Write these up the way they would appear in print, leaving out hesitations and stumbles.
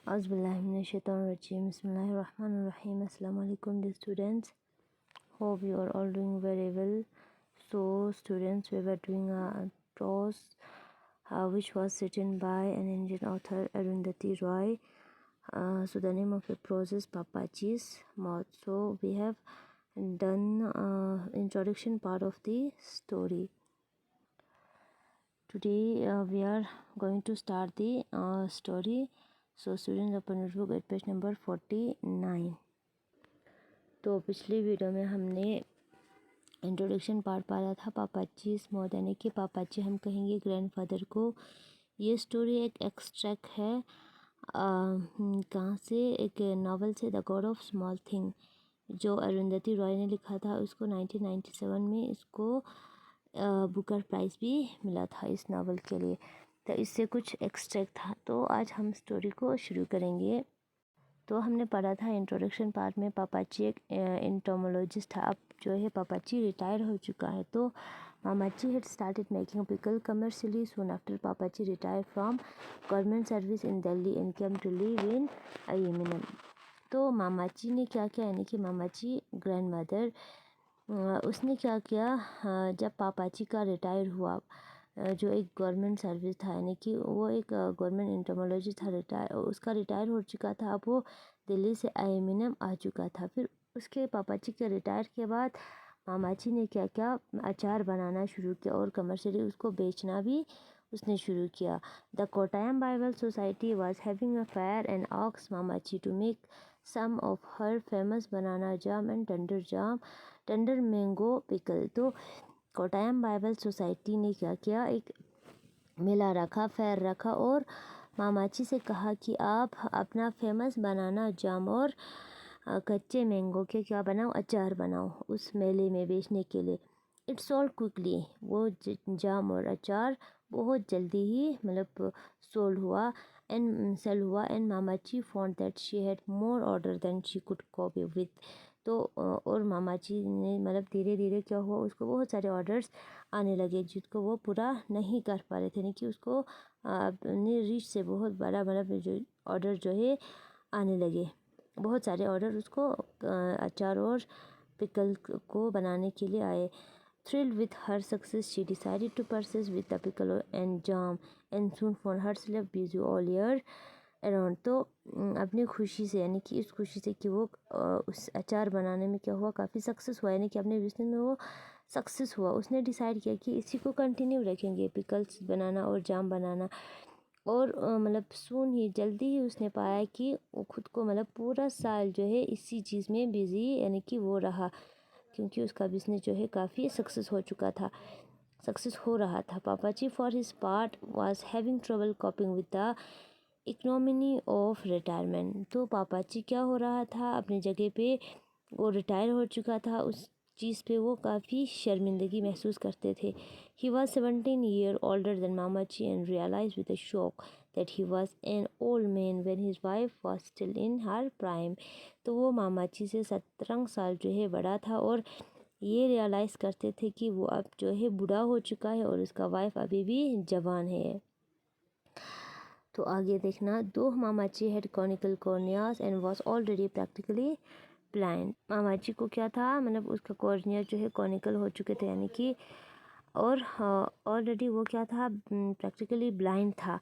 Auzubillahiminash-shaytanir-rajim. Bismillahir-rahmanir-rahim. Assalamu alaikum dear students. Hope you are all doing very well. So students, we were doing a prose which was written by an Indian author Arundhati Roy. So the name of the prose is Papaji's Mouth. So we have done introduction part of the story. Today we are going to start the story. So students, open your book at page number 49. तो पिछली video में हमने introduction part पढ़ा था पापाची स्मॉथ, यानी कि पापाची हम कहेंगे ग्रैंडफादर को। ये स्टोरी एक एक्सट्रैक्ट है कहाँ से, एक नावल से, the God of small thing, जो अरुंधति रॉय ने लिखा था। उसको 1997 में इसको बुकर प्राइज़ भी मिला था इस नावल के लिए। तो इससे कुछ एक्सट्रैक्ट था। तो आज हम स्टोरी को शुरू करेंगे। तो हमने पढ़ा था इंट्रोडक्शन पार्ट में पापाची एक एंटोमोलॉजिस्ट था। अब जो है पापाची रिटायर हो चुका है। तो मामाची had started making pickle commercially soon after Papachi retired from government service in Delhi and came to live in Yemen. तो मामाची ने क्या किया, यानी कि मामाची ग्रैंड मदर, उसने क्या किया, जब पापाची का रिटायर हुआ, जो एक गवर्नमेंट सर्विस था, यानी कि वो एक गवर्नमेंट एंटोमोलॉजिस्ट था, रिटायर, उसका रिटायर हो चुका था। अब वो दिल्ली से आईएमएनएम आ चुका था। फिर उसके पापाची के रिटायर के बाद मामाची ने क्या किया, अचार बनाना शुरू किया और कमर्शियली उसको बेचना भी उसने शुरू किया। The Kottayam Bible Society was having a fair and asked Mammachi to make some of her famous banana jam and tender mango pickle. तो कोटायम बाइबल सोसाइटी ने क्या किया, एक मेला रखा, फेयर रखा और मामाची से कहा कि आप अपना फेमस बनाना जाम और कच्चे मैंगो के क्या बनाओ, अचार बनाओ उस मेले में बेचने के लिए। इट्स सोल्ड क्विकली, वो जाम और अचार बहुत जल्दी ही मतलब सोल्ड हुआ एंड सेल हुआ। And Mammachi found that she had more order than she could cope with. तो और मामाची ने मतलब धीरे धीरे क्या हुआ, उसको बहुत सारे ऑर्डर्स आने लगे जिसको वो पूरा नहीं कर पा रहे थे, यानी कि उसको अपने रीच से बहुत बड़ा मतलब जो ऑर्डर जो है आने लगे, बहुत सारे ऑर्डर उसको अचार और पिकल को बनाने के लिए आए। Thrilled with her success, she decided to persist with the pickle and jam and soon found herself busy all year around. तो अपनी खुशी से, यानी कि इस खुशी से कि वो उस अचार बनाने में क्या हुआ, काफ़ी सक्सेस हुआ, यानी कि अपने बिजनेस में वो सक्सेस हुआ। उसने डिसाइड किया कि इसी को कंटिन्यू रखेंगे, पिकल्स बनाना और जाम बनाना। और मतलब सून ही, जल्दी ही उसने पाया कि वो खुद को मतलब पूरा साल जो है इसी चीज़ में बिज़ी, यानी कि वो रहा, क्योंकि उसका बिजनेस जो है काफ़ी सक्सेस हो चुका था, सक्सेस हो रहा था। Pappachi for his part was having trouble coping with the economy of retirement. तो पापाची क्या हो रहा था, अपनी जगह पे वो रिटायर हो चुका था, उस चीज़ पे वो काफ़ी शर्मिंदगी महसूस करते थे। He was 17 year older than Mammachi and realize with a shock that he was an old man when his wife was still in her prime. तो वो मामाची से 17 साल जो है बड़ा था और ये रियलाइज़ करते थे कि वो अब जो है बूढ़ा हो चुका है और उसका वाइफ अभी भी जवान है। तो आगे देखना, दो Mammachi had conical corneas and was already practically blind. Mammachi को क्या था, मतलब उसका कॉर्निया जो है कॉनिकल हो चुके थे, यानी कि और ऑलरेडी वो क्या था, प्रैक्टिकली ब्लाइंड था,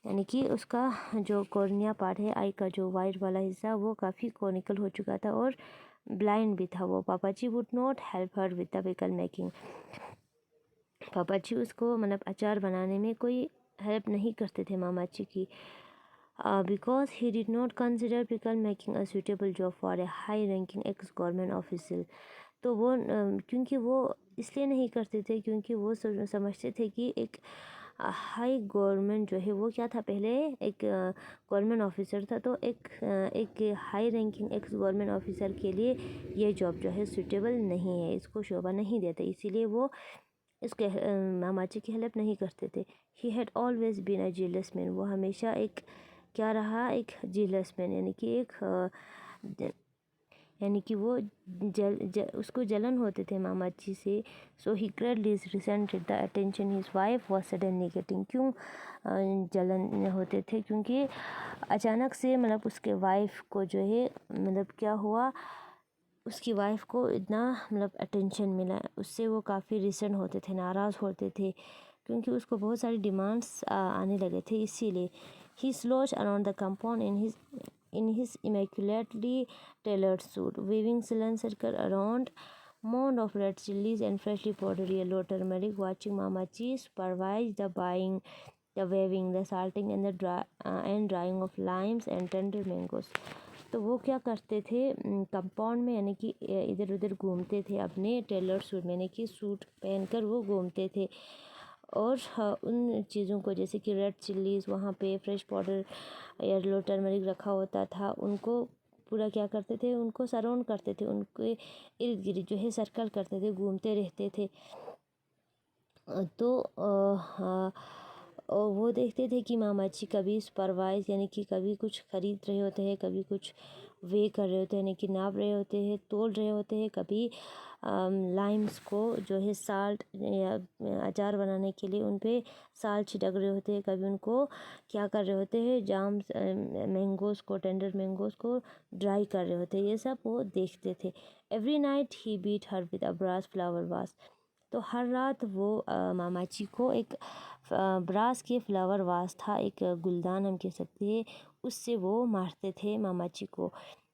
यानी कि उसका जो कॉर्निया पार्ट है, आई का जो वाइट वाला हिस्सा, वो काफ़ी कॉनिकल हो चुका था और ब्लाइंड भी था वो। Pappachi would not help her with the pickle making. Pappachi उसको मतलब अचार बनाने में कोई हेल्प नहीं करते थे मामाची की, because he did not consider pickle making a suitable job for a high ranking x government officer. तो वो क्योंकि वो इसलिए नहीं करते थे क्योंकि वो समझते थे कि एक हाई गवर्नमेंट जो है वो क्या था, पहले एक गवर्नमेंट ऑफिसर था, तो एक high ranking x government officer के लिए ये जॉब जो है सूटेबल नहीं है, इसको शोभा नहीं देता, इसीलिए वो इसके मामाची की हेल्प नहीं करते थे। He had always been a jealous man, वो हमेशा एक क्या रहा, एक जेलस मैन, यानी कि एक यानी कि वो उसको जलन होते थे मामाची से। So he greatly resented the attention his wife was suddenly getting. क्यों जलन होते थे? क्योंकि अचानक से मतलब उसके वाइफ को जो है मतलब क्या हुआ, उसकी वाइफ को इतना मतलब अटेंशन मिला, उससे वो काफ़ी रिसेंट होते थे, नाराज़ होते थे, क्योंकि उसको बहुत सारी डिमांड्स आने लगे थे। इसीलिए he slouch around the compound in his immaculately tailored suit, weaving silent circle around mound of red chilies and freshly powdered yellow turmeric, watching Mama Chi supervise the buying, the weaving, the salting and and drying of limes and tender mangoes। तो वो क्या करते थे compound में, यानी कि इधर उधर घूमते थे अपने टेलर सूट में, यानी कि सूट पहनकर वो घूमते थे। और उन चीज़ों को जैसे कि रेड चिल्लीज़ वहाँ पे फ्रेश पाउडर येलो टर्मरिक रखा होता था, उनको पूरा क्या करते थे, उनको सराउंड करते थे, उनके इर्द गिर्द जो है सर्कल करते थे, घूमते रहते थे। तो और वो देखते थे कि मामाची कभी सुपरवाइज यानी कि कभी कुछ खरीद रहे होते हैं, कभी कुछ वे कर रहे होते हैं, यानी कि नाप रहे होते हैं, तोल रहे होते हैं, कभी लाइम्स को जो है साल्ट या अचार बनाने के लिए उन पे साल्ट छिड़क रहे होते हैं, कभी उनको क्या कर रहे होते हैं, जाम्स मैंगोज़ को, टेंडर मैंगोज़ को ड्राई कर रहे होते हैं। ये सब वो देखते थे। Every night he beat her with a brass flower vase. तो हर रात वो मामाची को एक ब्रास के फ्लावर वास था, एक गुलदान हम कह सकते हैं, उससे वो मारते थे मामाची को।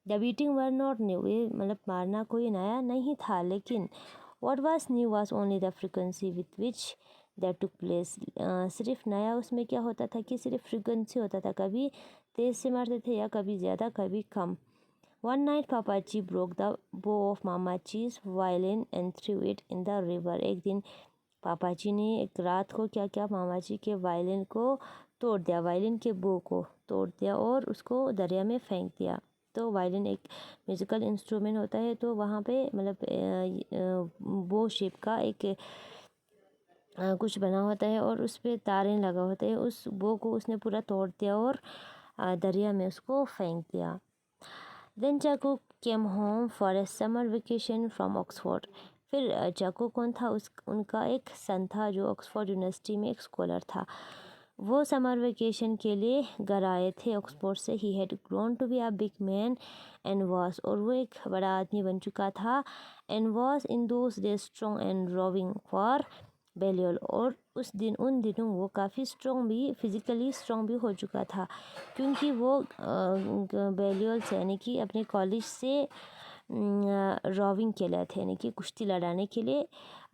The beating were not new, ये मतलब मारना कोई नया नहीं था, लेकिन what was new was only the frequency with which that took place. सिर्फ नया उसमें क्या होता था कि सिर्फ फ्रिक्वेंसी होता था, कभी तेज़ से मारते थे या कभी ज़्यादा कभी कम। One night Papaji broke the bow of Mamachi's violin and threw it in the river। एक दिन पापाजी ने एक रात को क्या किया, मामाजी के वायलिन को तोड़ दिया, वायलिन के बो को तोड़ दिया और उसको दरिया में फेंक दिया। तो वायलिन एक म्यूज़िकल इंस्ट्रूमेंट होता है, तो वहाँ पे मतलब बो शेप का एक कुछ बना होता है और उस पर तारें लगा होता है। उस बो को उसने पूरा तोड़ दिया और दरिया में उसको फेंक दिया। Then Chacko came home for a summer vacation from Oxford. फिर चाको कौन था, उनका एक सन था जो ऑक्सफोर्ड यूनिवर्सिटी में एक स्कॉलर था। वो समर वेकेशन के लिए घर आए थे ऑक्सफोर्ड से। He had grown to be a big man and was, और वो एक बड़ा आदमी बन चुका था। And was in those days strong and rowing for Balliol, और उन दिनों वो काफ़ी स्ट्रॉन्ग भी, फिज़िकली स्ट्रॉन्ग भी हो चुका था, क्योंकि वो बेलियल से यानी कि अपने कॉलेज से रोविंग के लिए थे, यानी कि कुश्ती लड़ाने के लिए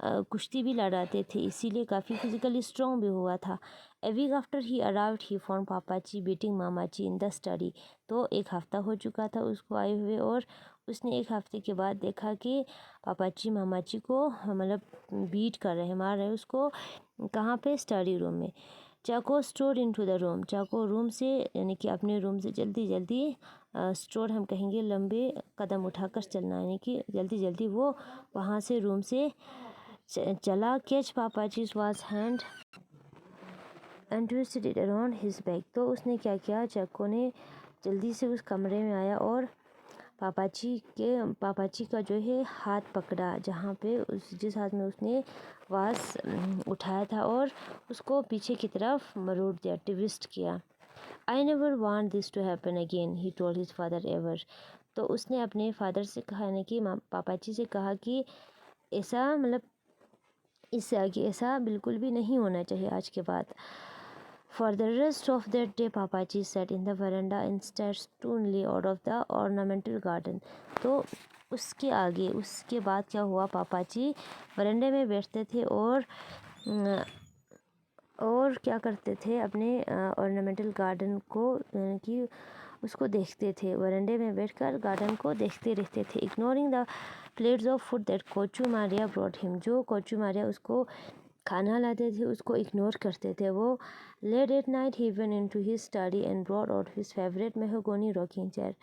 कुश्ती भी लड़ाते थे, इसीलिए काफ़ी फिज़िकली स्ट्रॉन्ग भी हुआ था। A week after he arrived he found Pappachi beating Mammachi in the study. तो एक हफ़्ता हो चुका था उसको आए हुए, और उसने एक हफ़्ते के बाद देखा कि पापाची मामाची को मतलब बीट कर रहे हैं, मार रहे हैं उसको। कहाँ पे? स्टडी रूम में। Chacko strode into the room. Chacko room से यानी कि अपने रूम से जल्दी जल्दी स्ट्रोड हम कहेंगे लंबे कदम उठाकर चलना, यानी कि जल्दी जल्दी वो वहाँ से रूम से चला। Catch Pappachi was hand and twisted it around his back. तो उसने क्या किया, चाको ने जल्दी से उस कमरे में आया और पापाची का जो है हाथ पकड़ा, जहाँ पे जिस हाथ में उसने वास उठाया था, और उसको पीछे की तरफ मरोड़ दिया, ट्विस्ट किया। I never want this to happen again, he told his father ever. तो उसने अपने फादर से कहा, यानी कि पापाची से कहा कि ऐसा मतलब इससे आगे ऐसा बिल्कुल भी नहीं होना चाहिए आज के बाद। For the rest of that day, Papaji sat in the veranda and stared stonily out of the ornamental garden। तो उसके बाद क्या हुआ, पापाजी वरांडे में बैठते थे और क्या करते थे, अपने ऑर्नामेंटल गार्डन को यानी कि उसको देखते थे। वरांडे में बैठकर गार्डन को देखते रहते थे। Ignoring the plates of food that Kochu Maria brought him. जो कोचू मारिया उसको खाना लाते थे उसको इग्नोर करते थे वो। Late at night he went into his study and brought out his favourite mahogany rocking chair.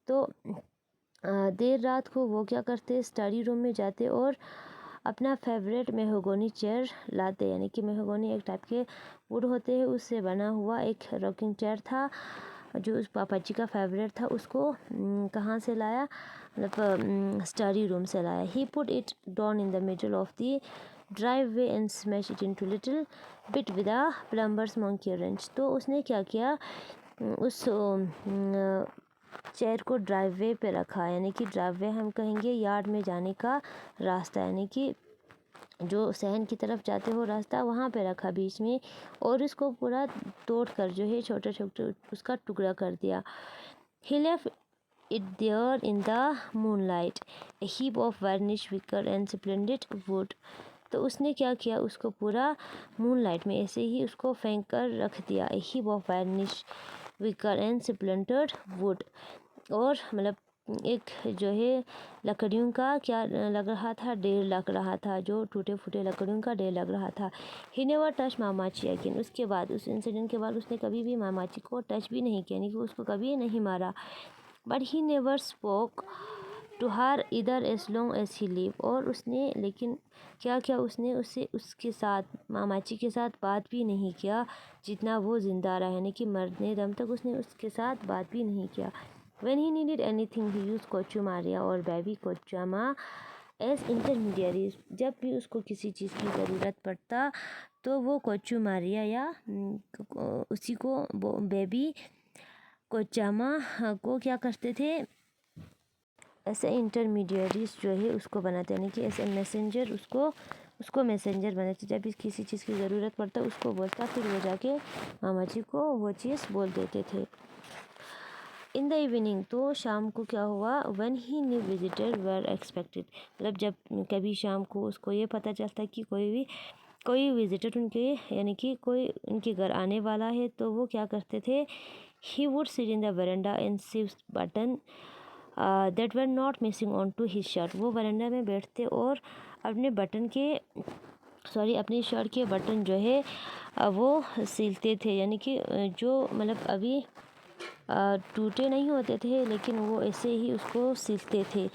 तो देर रात को वो क्या करते, स्टडी रूम में जाते और अपना फेवरेट मेहगोनी चेयर लाते, यानी कि मेहगोनी एक टाइप के वुड होते हैं, उससे बना हुआ एक रॉकिंग चेयर था। जो उस पापा जी का फेवरेट था उसको कहाँ से लाया, मतलब स्टडी रूम से लाया। He put it down in the middle of the driveway and smash it into little bit with a plumber's monkey wrench. तो उसने क्या किया, उस चेयर को ड्राइववे पे रखा, यानी कि ड्राइववे हम कहेंगे यार्ड में जाने का रास्ता, यानी कि जो सहन की तरफ जाते हो रास्ता, वहाँ पे रखा बीच में, और उसको पूरा तोड़ कर जो है छोटे छोटे उसका टुकड़ा कर दिया। ही left it there in the moonlight, a heap of varnish wicker and splendid wood। तो उसने क्या किया, उसको पूरा मूनलाइट में ऐसे ही उसको फेंक कर रख दिया। a heap of varnish wicker and splendid wood, और मतलब एक जो है लकड़ियों का क्या लग रहा था, ढेर लग रहा था, जो टूटे फूटे लकड़ियों का ढेर लग रहा था। ही नेवर टच मामाची अगेन। उसके बाद, उस इंसिडेंट के बाद उसने कभी भी मामाची को टच भी नहीं किया, यानी कि उसको कभी नहीं मारा। But he never spoke to her इधर as long as he live. और उसने लेकिन क्या किया, उसने उसके साथ मामाची के साथ बात भी नहीं किया जितना वो ज़िंदा रहा, यानी कि मरने दम तक उसने उसके साथ बात भी नहीं किया। When he needed anything he used कोचू Maria और बेबी कोचामा एज इंटरमीडियरीज। जब भी उसको किसी चीज़ की ज़रूरत पड़ता तो वो कोचू मारिया या उसी को बेबी कोचामा को क्या करते थे, ऐसे इंटरमीडियरीज जो है उसको बनाते, यानी कि ऐसे मैसेंजर उसको मैसेंजर बनाते। जब भी किसी चीज़ की ज़रूरत पड़ता उसको बोलता, फिर वो जाके मामा जी को वो चीज़ बोल देते थे। इन द इवनिंग, तो शाम को क्या हुआ, one he new visitor were expected. मतलब जब कभी शाम को उसको ये पता चलता कि कोई विजिटर उनके, यानी कि कोई उनके घर आने वाला है, तो वो क्या करते थे, he would sit in the veranda and sew button that were not missing on to his shirt. वो वरांडा में बैठते और अपने अपनी शर्ट के बटन जो है वो सिलते थे, यानी कि जो मतलब अभी टूटे नहीं होते थे, लेकिन वो ऐसे ही उसको सिलते थे।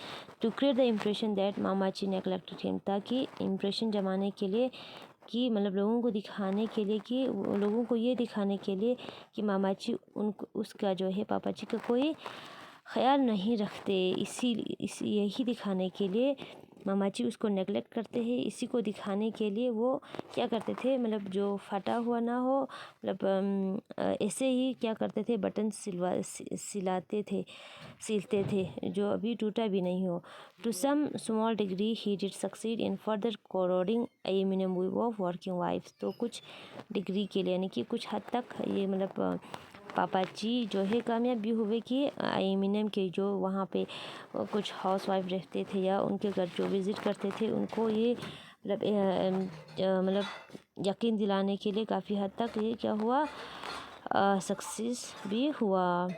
To create the impression that Mammachi neglected him, ताकि इम्प्रेशन जमाने के लिए कि मतलब लोगों को दिखाने के लिए कि लोगों को ये दिखाने के लिए कि मामाची उसका जो है पापा जी का कोई ख्याल नहीं रखते, इसी यही दिखाने के लिए मामाची उसको नेगलेक्ट करते हैं। इसी को दिखाने के लिए वो क्या करते थे, मतलब जो फटा हुआ ना हो, मतलब ऐसे ही क्या करते थे, बटन सिलते थे जो अभी टूटा भी नहीं हो। To some small degree he did succeed in further corroding aluminium weave of working wives. तो कुछ डिग्री के लिए, यानी कि कुछ हद तक ये मतलब पापा जी जो है कामयाब भी हुए कि एल्यूमिनियम के जो वहाँ पे कुछ हाउस वाइफ रहते थे या उनके घर जो विज़िट करते थे, उनको ये मतलब यकीन दिलाने के लिए काफ़ी हद तक ये क्या हुआ, सक्सेस भी हुआ।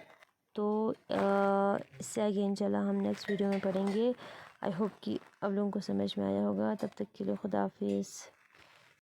तो इससे आगे इंशाल्लाह हम नेक्स्ट वीडियो में पढ़ेंगे। आई होप कि आप लोगों को समझ में आया होगा। तब तक के लिए खुदा हाफिज़।